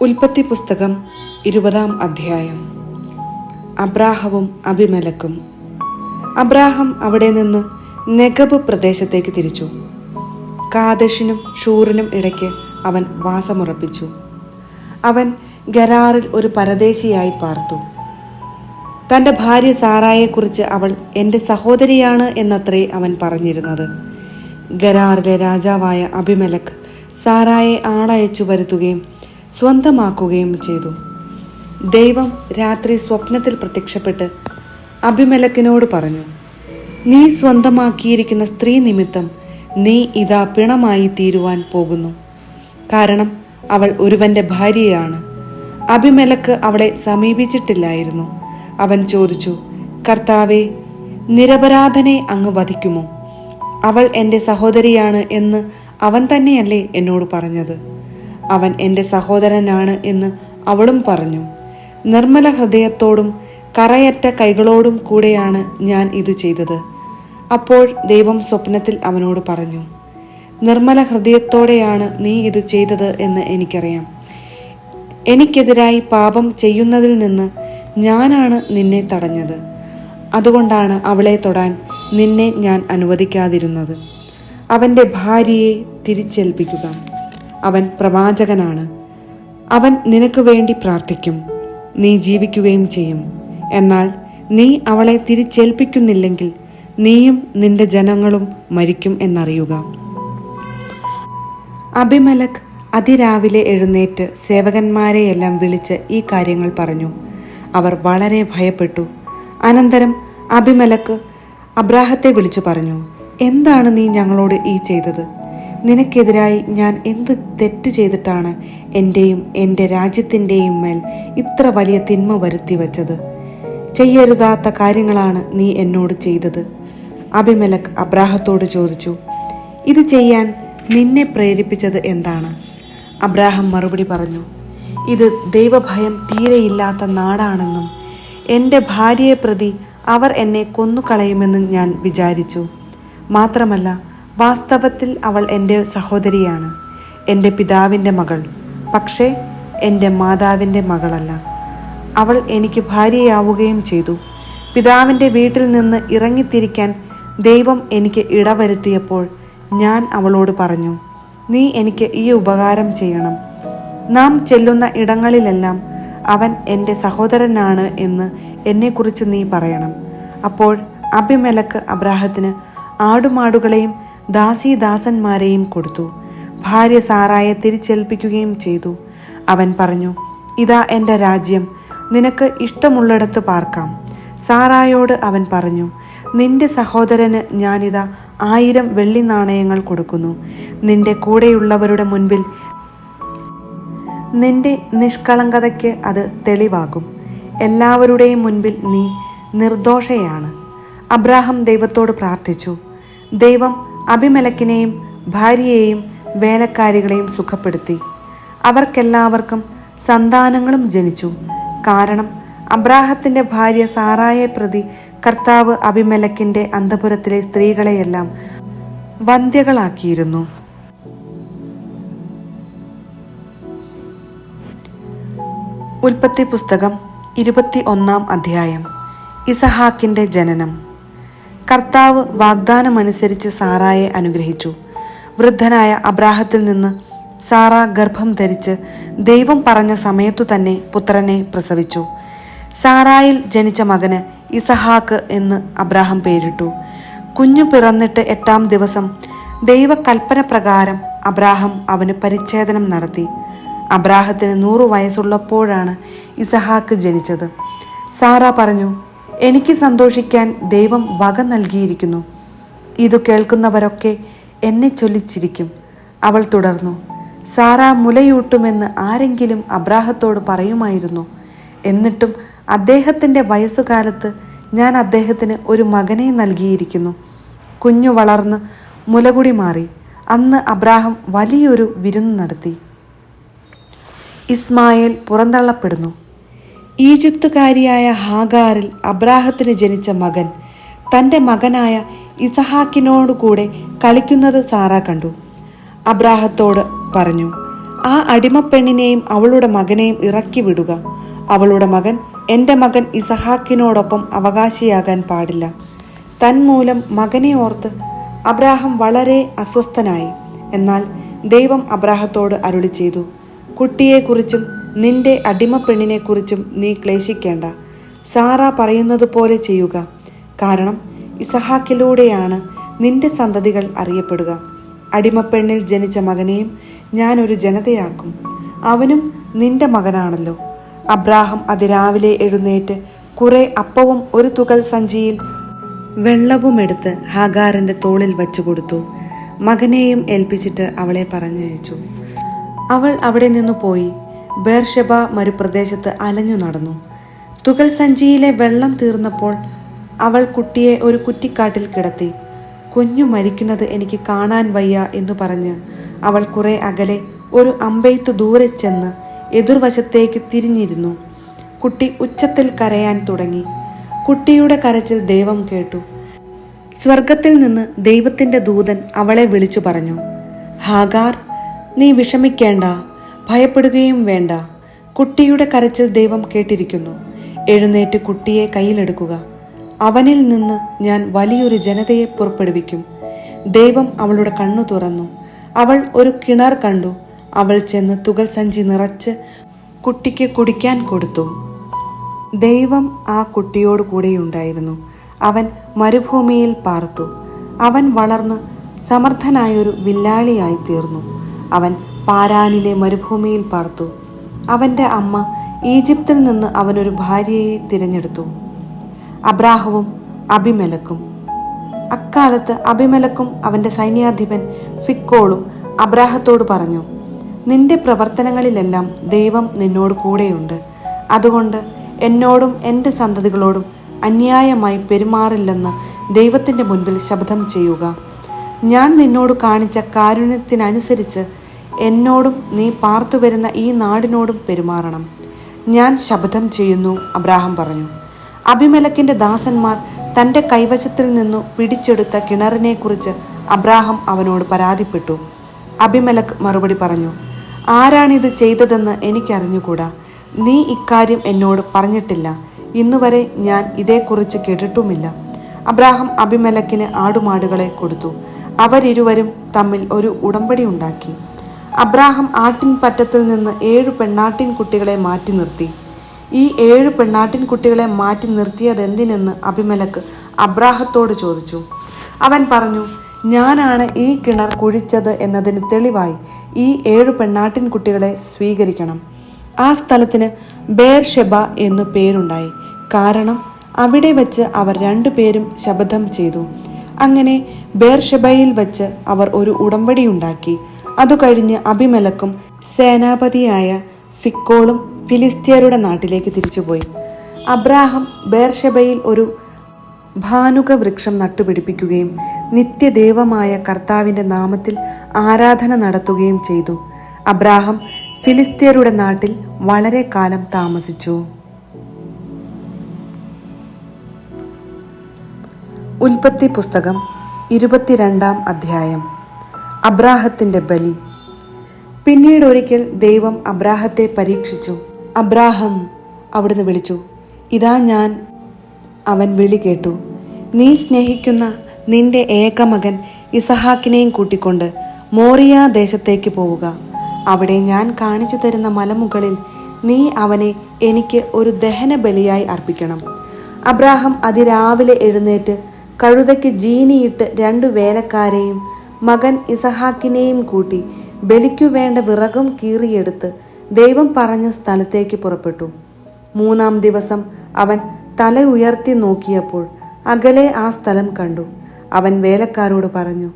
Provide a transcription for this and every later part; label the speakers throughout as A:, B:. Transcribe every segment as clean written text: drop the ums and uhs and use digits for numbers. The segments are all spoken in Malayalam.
A: ഉൽപ്പത്തി പുസ്തകം 20 അധ്യായം. അബ്രാഹവും അബിമേലെക്കും. അബ്രാഹം അവിടെ നിന്ന് നെഗബ് പ്രദേശത്തേക്ക് തിരിച്ചു. കാദേശിനും ഷൂറിനും ഇടയ്ക്ക് അവൻ വാസമുറപ്പിച്ചു. അവൻ ഗരാറിൽ ഒരു പരദേശിയായി പാർത്തു. തൻ്റെ ഭാര്യ സാറായെക്കുറിച്ച് അവൾ എൻ്റെ സഹോദരിയാണ് എന്നത്രേ അവൻ പറഞ്ഞിരുന്നത്. ഗരാറിലെ രാജാവായ അബിമേലെക്ക് സാറായെ ആളയച്ചു വരുത്തുകയും സ്വന്തമാക്കുകയും ചെയ്തു. ദൈവം രാത്രി സ്വപ്നത്തിൽ പ്രത്യക്ഷപ്പെട്ട് അബിമേലെക്കിനോട് പറഞ്ഞു, നീ സ്വന്തമാക്കിയിരിക്കുന്ന സ്ത്രീ നിമിത്തം നീ ഇതാ പിണമായി തീരുവാൻ പോകുന്നു. കാരണം അവൾ ഒരുവന്റെ ഭാര്യയാണ്. അബിമേലെക്ക് അവളെ സമീപിച്ചിട്ടില്ലായിരുന്നു. അവൻ ചോദിച്ചു, കർത്താവേ, നിരപരാധനെ അങ്ങ് വധിക്കുമോ? അവൾ എൻ്റെ സഹോദരിയാണ് എന്ന് അവൻ തന്നെയല്ലേ എന്നോട് പറഞ്ഞത്? അവൻ എൻ്റെ സഹോദരനാണ് എന്ന് അവളും പറഞ്ഞു. നിർമ്മല ഹൃദയത്തോടും കറയറ്റ കൈകളോടും കൂടെയാണ് ഞാൻ ഇത് ചെയ്തത്. അപ്പോൾ ദൈവം സ്വപ്നത്തിൽ അവനോട് പറഞ്ഞു, നിർമ്മല ഹൃദയത്തോടെയാണ് നീ ഇത് ചെയ്തത് എന്ന് എനിക്കറിയാം. എനിക്കെതിരായി പാപം ചെയ്യുന്നതിൽ നിന്ന് ഞാനാണ് നിന്നെ തടഞ്ഞത്. അതുകൊണ്ടാണ് അവളെ തൊടാൻ നിന്നെ ഞാൻ അനുവദിക്കാതിരുന്നത്. അവൻ്റെ ഭാര്യയെ തിരിച്ചേൽപ്പിക്കുക. അവൻ പ്രവാചകനാണ്. അവൻ നിനക്ക് വേണ്ടി പ്രാർത്ഥിക്കും. നീ ജീവിക്കുകയും ചെയ്യും. എന്നാൽ നീ അവളെ തിരിച്ചേൽപ്പിക്കുന്നില്ലെങ്കിൽ നീയും നിന്റെ ജനങ്ങളും മരിക്കും എന്നറിയുക. അബിമേലെക്ക് അതിരാവിലെ എഴുന്നേറ്റ് സേവകന്മാരെയെല്ലാം വിളിച്ച് ഈ കാര്യങ്ങൾ പറഞ്ഞു. അവർ വളരെ ഭയപ്പെട്ടു. അനന്തരം അബിമേലെക്ക് അബ്രാഹത്തെ വിളിച്ചു പറഞ്ഞു, എന്താണ് നീ ഞങ്ങളോട് ഈ ചെയ്തത്? നിനക്കെതിരായി ഞാൻ എന്ത് തെറ്റ് ചെയ്തിട്ടാണ് എൻ്റെയും എൻ്റെ രാജ്യത്തിൻ്റെയും മേൽ ഇത്ര വലിയ തിന്മ വരുത്തി വച്ചത്? ചെയ്യരുതാത്ത കാര്യങ്ങളാണ് നീ എന്നോട് ചെയ്തത്. അബിമേലെക്ക് അബ്രാഹത്തോട് ചോദിച്ചു, ഇത് ചെയ്യാൻ നിന്നെ പ്രേരിപ്പിച്ചത് എന്താണ്? അബ്രാഹം മറുപടി പറഞ്ഞു, ഇത് ദൈവഭയം തീരെയില്ലാത്ത നാടാണെന്നും എൻ്റെ ഭാര്യയെ പ്രതി അവർ എന്നെ കൊന്നുകളയുമെന്നും ഞാൻ വിചാരിച്ചു. മാത്രമല്ല, വാസ്തവത്തിൽ അവൾ എൻ്റെ സഹോദരിയാണ്, എൻ്റെ പിതാവിൻ്റെ മകൾ, പക്ഷേ എൻ്റെ മാതാവിൻ്റെ മകളല്ല. അവൾ എനിക്ക് ഭാര്യയാവുകയും ചെയ്തു. പിതാവിൻ്റെ വീട്ടിൽ നിന്ന് ഇറങ്ങിത്തിരിക്കാൻ ദൈവം എനിക്ക് ഇടവരുത്തിയപ്പോൾ ഞാൻ അവളോട് പറഞ്ഞു, നീ എനിക്ക് ഈ ഉപകാരം ചെയ്യണം. നാം ചെല്ലുന്ന ഇടങ്ങളിലെല്ലാം അവൻ എൻ്റെ സഹോദരനാണ് എന്ന് എന്നെക്കുറിച്ച് നീ പറയണം. അപ്പോൾ അബിമേലെക്ക് അബ്രാഹത്തിന് ആടുമാടുകളെയും ദാസീദാസന്മാരെയും കൊടുത്തു. ഭാര്യ സാറായെ തിരിച്ചേൽപ്പിക്കുകയും ചെയ്തു. അവൻ പറഞ്ഞു, ഇതാ എൻ്റെ രാജ്യം, നിനക്ക് ഇഷ്ടമുള്ളിടത്ത് പാർക്കാം. സാറായോട് അവൻ പറഞ്ഞു, നിന്റെ സഹോദരന് ഞാനിതാ 1000 വെള്ളി നാണയങ്ങൾ കൊടുക്കുന്നു. നിന്റെ കൂടെയുള്ളവരുടെ മുൻപിൽ നിന്റെ നിഷ്കളങ്കതയ്ക്ക് അത് തെളിവാകും. എല്ലാവരുടെയും മുൻപിൽ നീ നിർദോഷയാണ്. അബ്രാഹം ദൈവത്തോട് പ്രാർത്ഥിച്ചു. ദൈവം അബിമേലെക്കിനെയും ഭാര്യയെയും വേലക്കാരികളെയും സുഖപ്പെടുത്തി. അവർക്കെല്ലാവർക്കും സന്താനങ്ങളും ജനിച്ചു. കാരണം അബ്രാഹത്തിൻ്റെ ഭാര്യ സാറായെ പ്രതി കർത്താവ് അബിമേലെക്കിൻ്റെ അന്തഃപുരത്തിലെ സ്ത്രീകളെയെല്ലാം വന്ധ്യകളാക്കിയിരുന്നു. ഉൽപ്പത്തി പുസ്തകം 21 അധ്യായം. ഇസഹാക്കിൻ്റെ ജനനം. കർത്താവ് വാഗ്ദാനമനുസരിച്ച് സാറായെ അനുഗ്രഹിച്ചു. വൃദ്ധനായ അബ്രാഹത്തിൽ നിന്ന് സാറ ഗർഭം ധരിച്ച് ദൈവം പറഞ്ഞ സമയത്തു തന്നെ പുത്രനെ പ്രസവിച്ചു. സാറായിൽ ജനിച്ച മകന് ഇസഹാക്ക് എന്ന് അബ്രാഹം പേരിട്ടു. കുഞ്ഞു പിറന്നിട്ട് 8-ാം ദിവസം ദൈവകൽപ്പന പ്രകാരം അബ്രാഹം അവന് പരിച്ഛേദനം നടത്തി. അബ്രാഹത്തിന് 100 വയസ്സുള്ളപ്പോഴാണ് ഇസഹാക്ക് ജനിച്ചത്. സാറ പറഞ്ഞു, എനിക്ക് സന്തോഷിക്കാൻ ദൈവം വക നൽകിയിരിക്കുന്നു. ഇതു കേൾക്കുന്നവരൊക്കെ എന്നെ ചൊല്ലിച്ചിരിക്കും. അവൾ തുടർന്നു, സാറ മുലയൂട്ടുമെന്ന് ആരെങ്കിലും അബ്രാഹത്തോട് പറയുമായിരുന്നു. എന്നിട്ടും അദ്ദേഹത്തിൻ്റെ വയസ്സുകാലത്ത് ഞാൻ അദ്ദേഹത്തിന് ഒരു മകനെ നൽകിയിരിക്കുന്നു. കുഞ്ഞു വളർന്ന് മുലകുടി മാറി. അന്ന് അബ്രാഹം വലിയൊരു വിരുന്ന് നടത്തി. ഇസ്മായേൽ പുറന്തള്ളപ്പെടുന്നു. ഈജിപ്തുകാരിയായ ഹാഗാറിൽ അബ്രാഹത്തിന് ജനിച്ച മകൻ തൻ്റെ മകനായ ഇസഹാക്കിനോടുകൂടെ കളിക്കുന്നത് സാറ കണ്ടു. അബ്രാഹത്തോട് പറഞ്ഞു, ആ അടിമപ്പെണ്ണിനെയും അവളുടെ മകനെയും ഇറക്കി വിടുക. അവളുടെ മകൻ എൻ്റെ മകൻ ഇസഹാക്കിനോടൊപ്പം അവകാശിയാകാൻ പാടില്ല. തന്മൂലം മകനെ ഓർത്ത് അബ്രാഹാം വളരെ അസ്വസ്ഥനായി. എന്നാൽ ദൈവം അബ്രാഹത്തോട് അരുളി ചെയ്തു, കുട്ടിയെക്കുറിച്ചും നിന്റെ അടിമപ്പെണ്ണിനെക്കുറിച്ചും നീ ക്ലേശിക്കേണ്ട. സാറ പറയുന്നത് പോലെ ചെയ്യുക. കാരണം ഇസഹാക്കിലൂടെയാണ് നിന്റെ സന്തതികൾ അറിയപ്പെടുക. അടിമപ്പെണ്ണിൽ ജനിച്ച മകനെയും ഞാനൊരു ജനതയാക്കും. അവനും നിന്റെ മകനാണല്ലോ. അബ്രാഹാം അതിരാവിലെ എഴുന്നേറ്റ് കുറെ അപ്പവും ഒരു തുകൽ സഞ്ചിയിൽ വെള്ളവുമെടുത്ത് ഹാഗാറിന്റെ തോളിൽ വച്ചു കൊടുത്തു. മകനെയും ഏൽപ്പിച്ചിട്ട് അവളെ പറഞ്ഞയച്ചു. അവൾ അവിടെ നിന്നു പോയി ബേർഷെബ മരുപ്രദേശത്ത് അലഞ്ഞു നടന്നു. തുകൽ സഞ്ചിയിലെ വെള്ളം തീർന്നപ്പോൾ അവൾ കുട്ടിയെ ഒരു കുറ്റിക്കാട്ടിൽ കിടത്തി. കുഞ്ഞു മരിക്കുന്നത് എനിക്ക് കാണാൻ വയ്യ എന്നു പറഞ്ഞ് അവൾ കുറെ അകലെ ഒരു അമ്പെയ്ത്തു ദൂരെ ചെന്ന് എതിർവശത്തേക്ക് തിരിഞ്ഞിരുന്നു. കുട്ടി ഉച്ചത്തിൽ കരയാൻ തുടങ്ങി. കുട്ടിയുടെ കരച്ചിൽ ദൈവം കേട്ടു. സ്വർഗത്തിൽ നിന്ന് ദൈവത്തിന്റെ ദൂതൻ അവളെ വിളിച്ചു പറഞ്ഞു, ഹാഗാർ, നീ വിഷമിക്കേണ്ട, ഭയപ്പെടുകയും വേണ്ട. കുട്ടിയുടെ കരച്ചിൽ ദൈവം കേട്ടിരിക്കുന്നു. എഴുന്നേറ്റ് കുട്ടിയെ കയ്യിലെടുക്കുക. അവനിൽ നിന്ന് ഞാൻ വലിയൊരു ജനതയെ പുറപ്പെടുവിക്കും. ദൈവം അവളുടെ കണ്ണു തുറന്നു. അവൾ ഒരു കിണർ കണ്ടു. അവൾ ചെന്ന് തുകൽ സഞ്ചി നിറച്ച് കുട്ടിക്ക് കുടിക്കാൻ കൊടുത്തു. ദൈവം ആ കുട്ടിയോട് കൂടെയുണ്ടായിരുന്നു. അവൻ മരുഭൂമിയിൽ പാർത്തു. അവൻ വളർന്ന് സമർത്ഥനായൊരു വില്ലാളിയായി തീർന്നു. അവൻ പാരാനിലെ മരുഭൂമിയിൽ പാർത്തു. അവൻ്റെ അമ്മ ഈജിപ്തിൽ നിന്ന് അവനൊരു ഭാര്യയെ തിരഞ്ഞെടുത്തു, അബ്രാഹവും അബിമെലക്കും. അക്കാലത്ത് അബിമെലക്കും അവൻ്റെ സൈന്യാധിപൻ ഫിക്കോളും അബ്രാഹത്തോട് പറഞ്ഞു, നിന്റെ പ്രവർത്തനങ്ങളിലെല്ലാം ദൈവം നിന്നോട് കൂടെയുണ്ട്. അതുകൊണ്ട് എന്നോടും എൻ്റെ സന്തതികളോടും അന്യായമായി പെരുമാറില്ലെന്ന് ദൈവത്തിൻ്റെ മുൻപിൽ ശപഥം ചെയ്യുക. ഞാൻ നിന്നോട് കാണിച്ച കാരുണ്യത്തിനനുസരിച്ച് എന്നോടും നീ പാർത്തു വരുന്ന ഈ നാടിനോടും പെരുമാറണം. ഞാൻ ശപഥം ചെയ്യുന്നു, അബ്രാഹാം പറഞ്ഞു. അബിമെലക്കിന്റെ ദാസന്മാർ തൻ്റെ കൈവശത്തിൽ നിന്നു പിടിച്ചെടുത്ത കിണറിനെക്കുറിച്ച് അബ്രാഹാം അവനോട് പരാതിപ്പെട്ടു. അബിമെലക്ക് മറുപടി പറഞ്ഞു, ആരാണിത് ചെയ്തതെന്ന് എനിക്കറിഞ്ഞുകൂടാ. നീ ഇക്കാര്യം എന്നോട് പറഞ്ഞിട്ടില്ല. ഇന്നുവരെ ഞാൻ ഇതേക്കുറിച്ച് കേട്ടിട്ടുമില്ല. അബ്രാഹാം അബിമെലക്കിന് ആടുമാടുകളെ കൊടുത്തു. അവരിരുവരും തമ്മിൽ ഒരു ഉടമ്പടി ഉണ്ടാക്കി. അബ്രാഹാം ആട്ടിൻപറ്റത്തിൽ നിന്ന് 7 പെണ്ണാട്ടിൻ കുട്ടികളെ മാറ്റി നിർത്തി. ഈ 7 പെണ്ണാട്ടിൻ കുട്ടികളെ മാറ്റി നിർത്തിയതെന്തിനെന്ന് അബിമെലക്ക് അബ്രാഹത്തോട് ചോദിച്ചു. അവൻ പറഞ്ഞു, ഞാനാണ് ഈ കിണർ കുഴിച്ചത് എന്നതിന് തെളിവായി ഈ 7 പെണ്ണാട്ടിൻ കുട്ടികളെ സ്വീകരിക്കണം. ആ സ്ഥലത്തിന് ബേർഷെബ എന്നു പേരുണ്ടായി. കാരണം അവിടെ വച്ച് അവർ 2 പേരും ശപഥം ചെയ്തു. അങ്ങനെ ബേർഷെബയിൽ വച്ച് അവർ ഒരു ഉടമ്പടിയുണ്ടാക്കി. അതു കഴിഞ്ഞ് അബിമെലക്കും സേനാപതിയായ ഫിക്കോളും ഫിലിസ്ത്യരുടെ നാട്ടിലേക്ക് തിരിച്ചുപോയി. അബ്രാഹാം ബേർഷെബയിൽ ഒരു ഭാനുക വൃക്ഷം നട്ടുപിടിപ്പിക്കുകയും നിത്യദേവമായ കർത്താവിൻ്റെ നാമത്തിൽ ആരാധന നടത്തുകയും ചെയ്തു. അബ്രാഹാം ഫിലിസ്ത്യരുടെ നാട്ടിൽ വളരെ കാലം താമസിച്ചു. ഉൽപ്പത്തി പുസ്തകം 22-ാം അധ്യായം. അബ്രാഹത്തിന്റെ ബലി. പിന്നീട് ഒരിക്കൽ ദൈവം അബ്രാഹത്തെ പരീക്ഷിച്ചു. അബ്രാഹം, അവിടുന്ന് വിളിച്ചു. ഇതാ ഞാൻ. അവൻ വിളി കേട്ടു. നീ സ്നേഹിക്കുന്ന നിന്റെ ഏകമകൻ ഇസഹാക്കിനെയും കൂട്ടിക്കൊണ്ട് മോറിയ ദേശത്തേക്ക് പോവുക. അവിടെ ഞാൻ കാണിച്ചു തരുന്ന മലമുകളിൽ നീ അവനെ എനിക്ക് ഒരു ദഹന ബലിയായി അർപ്പിക്കണം. അബ്രാഹം അതിരാവിലെ എഴുന്നേറ്റ് കഴുതയ്ക്ക് ജീനിയിട്ട് 2 വേലക്കാരെയും മകൻ ഇസഹാക്കിനെയും കൂട്ടി ബലിക്കു വേണ്ട വിറകും കീറിയെടുത്ത് ദൈവം പറഞ്ഞ സ്ഥലത്തേക്ക് പുറപ്പെട്ടു. 3-ാം ദിവസം അവൻ തല ഉയർത്തി നോക്കിയപ്പോൾ അകലെ ആ സ്ഥലം കണ്ടു. അവൻ വേലക്കാരോട് പറഞ്ഞു,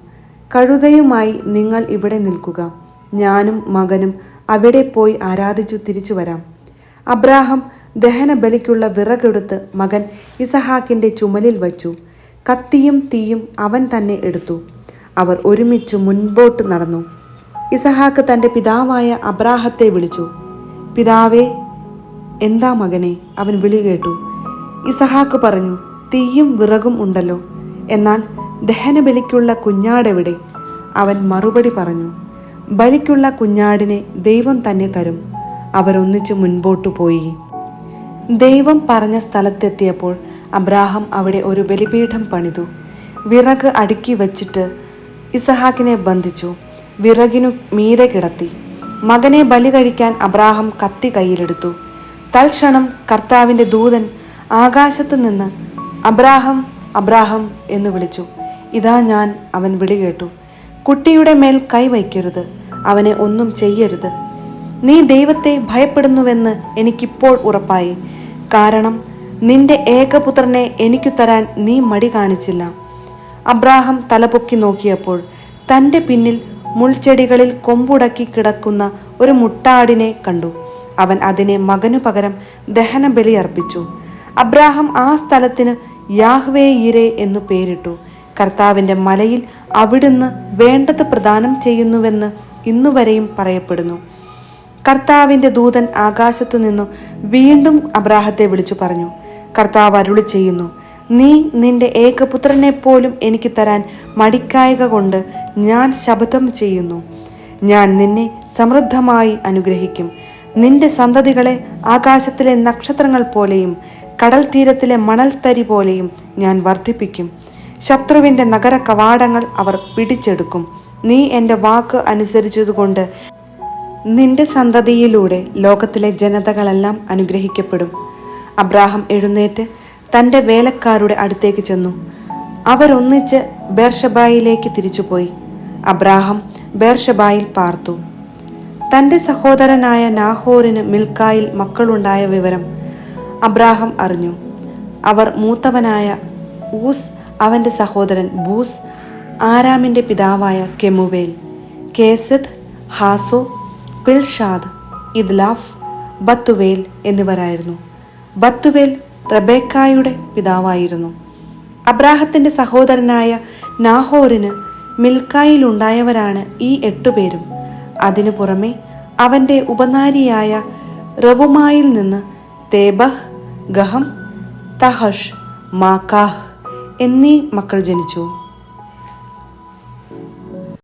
A: കഴുതയുമായി നിങ്ങൾ ഇവിടെ നിൽക്കുക. ഞാനും മകനും അവിടെ പോയി ആരാധിച്ചു തിരിച്ചു വരാം. അബ്രാഹാം ദഹന ബലിക്കുള്ള വിറകെടുത്ത് മകൻ ഇസഹാക്കിന്റെ ചുമലിൽ വച്ചു. കത്തിയും തീയും അവൻ തന്നെ എടുത്തു. അവർ ഒരുമിച്ച് മുൻപോട്ട് നടന്നു. ഇസഹാക്ക് തൻ്റെ പിതാവായ അബ്രാഹത്തെ വിളിച്ചു. പിതാവേ. എന്താ മകനെ? അവൻ വിളി കേട്ടു. ഇസഹാക്ക് പറഞ്ഞു, തീയും വിറകും ഉണ്ടല്ലോ, എന്നാൽ ദഹനബലിക്കുള്ള കുഞ്ഞാടെവിടെ? അവൻ മറുപടി പറഞ്ഞു, ബലിക്കുള്ള കുഞ്ഞാടിനെ ദൈവം തന്നെ തരും. അവരൊന്നിച്ചു മുൻപോട്ടു പോയി. ദൈവം പറഞ്ഞ സ്ഥലത്തെത്തിയപ്പോൾ അബ്രാഹാം അവിടെ ഒരു ബലിപീഠം പണിതു. വിറക് അടുക്കി വച്ചിട്ട് ഇസഹാക്കിനെ ബന്ധിച്ചു. വിറകിനു മീതെ കിടത്തി. മകനെ ബലി കഴിക്കാൻ അബ്രാഹാം കത്തി കയ്യിലെടുത്തു. തൽക്ഷണം കർത്താവിൻ്റെ ദൂതൻ ആകാശത്തു നിന്ന് അബ്രാഹാം അബ്രാഹാം എന്ന് വിളിച്ചു. ഇതാ ഞാൻ, അവൻ വിളി കേട്ടു. കുട്ടിയുടെ മേൽ കൈവയ്ക്കരുത്, അവനെ ഒന്നും ചെയ്യരുത്. നീ ദൈവത്തെ ഭയപ്പെടുന്നുവെന്ന് എനിക്കിപ്പോൾ ഉറപ്പായി. കാരണം നിന്റെ ഏകപുത്രനെ എനിക്കു തരാൻ നീ മടി കാണിച്ചില്ല. അബ്രാഹാം തലപൊക്കി നോക്കിയപ്പോൾ തൻ്റെ പിന്നിൽ മുൾച്ചെടികളിൽ കൊമ്പുടക്കി കിടക്കുന്ന ഒരു മുട്ടാടിനെ കണ്ടു. അവൻ അതിനെ മകനു പകരം ദഹനബലി അർപ്പിച്ചു. അബ്രാഹാം ആ സ്ഥലത്തിന് യാഹ്വേ യിരേ എന്നു പേരിട്ടു. കർത്താവിൻ്റെ മലയിൽ അവിടുന്ന് വേണ്ടത് പ്രദാനം ചെയ്യുന്നുവെന്ന് ഇന്നുവരെയും പറയപ്പെടുന്നു. കർത്താവിൻ്റെ ദൂതൻ ആകാശത്തു നിന്നു വീണ്ടും അബ്രാഹത്തെ വിളിച്ചു പറഞ്ഞു, കർത്താവ് അരുളി ചെയ്യുന്നു, നീ നിന്റെ ഏകപുത്രനെ പോലും എനിക്ക് തരാൻ മടിക്കായക കൊണ്ട് ഞാൻ ശപഥം ചെയ്യുന്നു. ഞാൻ നിന്നെ സമൃദ്ധമായി അനുഗ്രഹിക്കും. നിന്റെ സന്തതികളെ ആകാശത്തിലെ നക്ഷത്രങ്ങൾ പോലെയും കടൽ തീരത്തിലെ മണൽത്തരി പോലെയും ഞാൻ വർദ്ധിപ്പിക്കും. ശത്രുവിൻ്റെ നഗര കവാടങ്ങൾ അവർ പിടിച്ചെടുക്കും. നീ എൻ്റെ വാക്ക് അനുസരിച്ചതുകൊണ്ട് നിന്റെ സന്തതിയിലൂടെ ലോകത്തിലെ ജനതകളെല്ലാം അനുഗ്രഹിക്കപ്പെടും. അബ്രാഹാം എഴുന്നേറ്റ് തൻ്റെ വേലക്കാരുടെ അടുത്തേക്ക് ചെന്നു. അവരൊന്നിച്ച് ബേർഷബായിലേക്ക് തിരിച്ചുപോയി. അബ്രാഹാം ബേർഷബായിൽ പാർത്തു. തൻ്റെ സഹോദരനായ നാഹോറിന് മിൽക്കായിൽ മക്കളുണ്ടായ വിവരം അബ്രാഹാം അറിഞ്ഞു. അവർ മൂത്തവനായ ഊസ്, അവൻ്റെ സഹോദരൻ ബൂസ്, ആരാമിൻ്റെ പിതാവായ കെമുവേൽ, കേസദ്, ഹാസോ, പിൽഷാദ്, ഇദ്ലാഫ്, ബത്തുവേൽ എന്നിവരായിരുന്നു. ബത്തുവേൽ റബേക്കായുടെ പിതാവായിരുന്നു. അബ്രാഹത്തിൻ്റെ സഹോദരനായ നാഹോറിന് മിൽക്കായിലുണ്ടായവരാണ് ഈ 8 പേരും. അതിനു പുറമെ അവൻ്റെ ഉപനാരിയായ റവുമായിൽ നിന്ന് തേബഹ്, ഗഹം, തഹഷ്, മാക്കാഹ് എന്നീ മക്കൾ ജനിച്ചു.